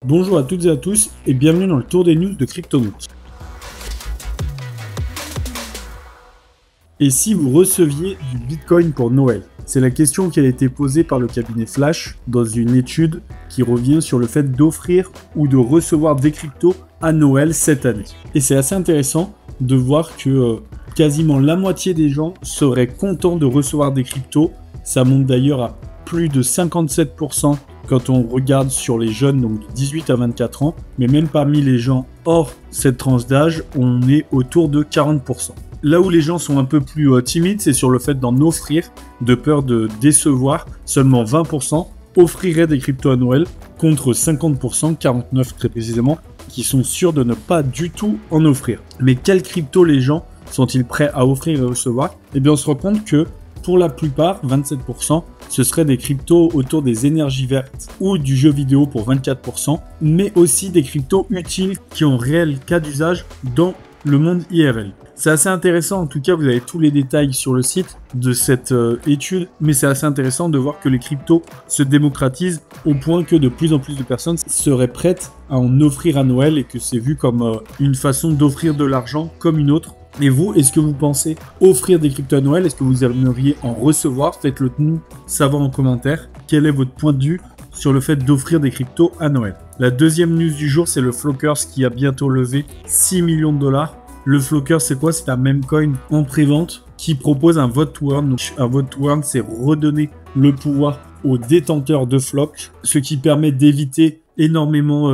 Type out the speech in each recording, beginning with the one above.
Bonjour à toutes et à tous et bienvenue dans le tour des news de Cryptonautes. Et si vous receviez du Bitcoin pour Noël? C'est la question qui a été posée par le cabinet Flash dans une étude qui revient sur le fait d'offrir ou de recevoir des cryptos à Noël cette année. Et c'est assez intéressant de voir que quasiment la moitié des gens seraient contents de recevoir des cryptos. Ça monte d'ailleurs à plus de 57% quand on regarde sur les jeunes, donc de 18 à 24 ans. Mais même parmi les gens hors cette tranche d'âge, on est autour de 40%. Là où les gens sont un peu plus timides, c'est sur le fait d'en offrir, de peur de décevoir. Seulement 20% offriraient des cryptos à Noël, contre 50%, 49% très précisément, qui sont sûrs de ne pas du tout en offrir. Mais quelles cryptos les gens sont-ils prêts à offrir et recevoir? Eh bien, on se rend compte que pour la plupart, 27%, ce seraient des cryptos autour des énergies vertes ou du jeu vidéo pour 24%, mais aussi des cryptos utiles qui ont réel cas d'usage dans le monde IRL. C'est assez intéressant, en tout cas vous avez tous les détails sur le site de cette étude, mais c'est assez intéressant de voir que les cryptos se démocratisent au point que de plus en plus de personnes seraient prêtes à en offrir à Noël et que c'est vu comme une façon d'offrir de l'argent comme une autre. Et vous, est-ce que vous pensez offrir des cryptos à Noël? Est-ce que vous aimeriez en recevoir? Faites-le nous savoir en commentaire. Quel est votre point de vue sur le fait d'offrir des cryptos à Noël? La deuxième news du jour, c'est le Flockers qui a bientôt levé 6 millions de dollars. Le Flockers, c'est quoi? C'est un meme coin en prévente qui propose un vote to earn. Donc, un vote to earn, c'est redonner le pouvoir aux détenteurs de Flock, ce qui permet d'éviter énormément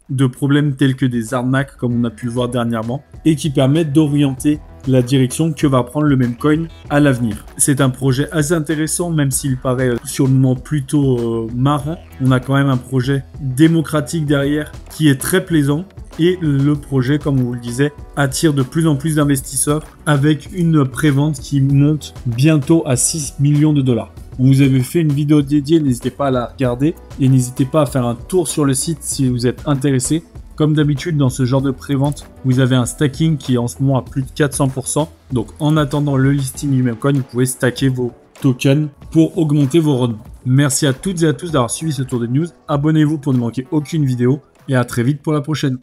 de problèmes tels que des arnaques comme on a pu le voir dernièrement et qui permettent d'orienter la direction que va prendre le meme coin à l'avenir. C'est un projet assez intéressant, même s'il paraît sur le moment plutôt marrant. On a quand même un projet démocratique derrière qui est très plaisant et le projet, comme on vous le disait, attire de plus en plus d'investisseurs avec une prévente qui monte bientôt à 6 millions de dollars. On vous avait fait une vidéo dédiée, n'hésitez pas à la regarder et n'hésitez pas à faire un tour sur le site si vous êtes intéressé. Comme d'habitude, dans ce genre de prévente, vous avez un stacking qui est en ce moment à plus de 400%. Donc, en attendant le listing du memecoin, vous pouvez stacker vos tokens pour augmenter vos rendements. Merci à toutes et à tous d'avoir suivi ce tour de news. Abonnez-vous pour ne manquer aucune vidéo et à très vite pour la prochaine.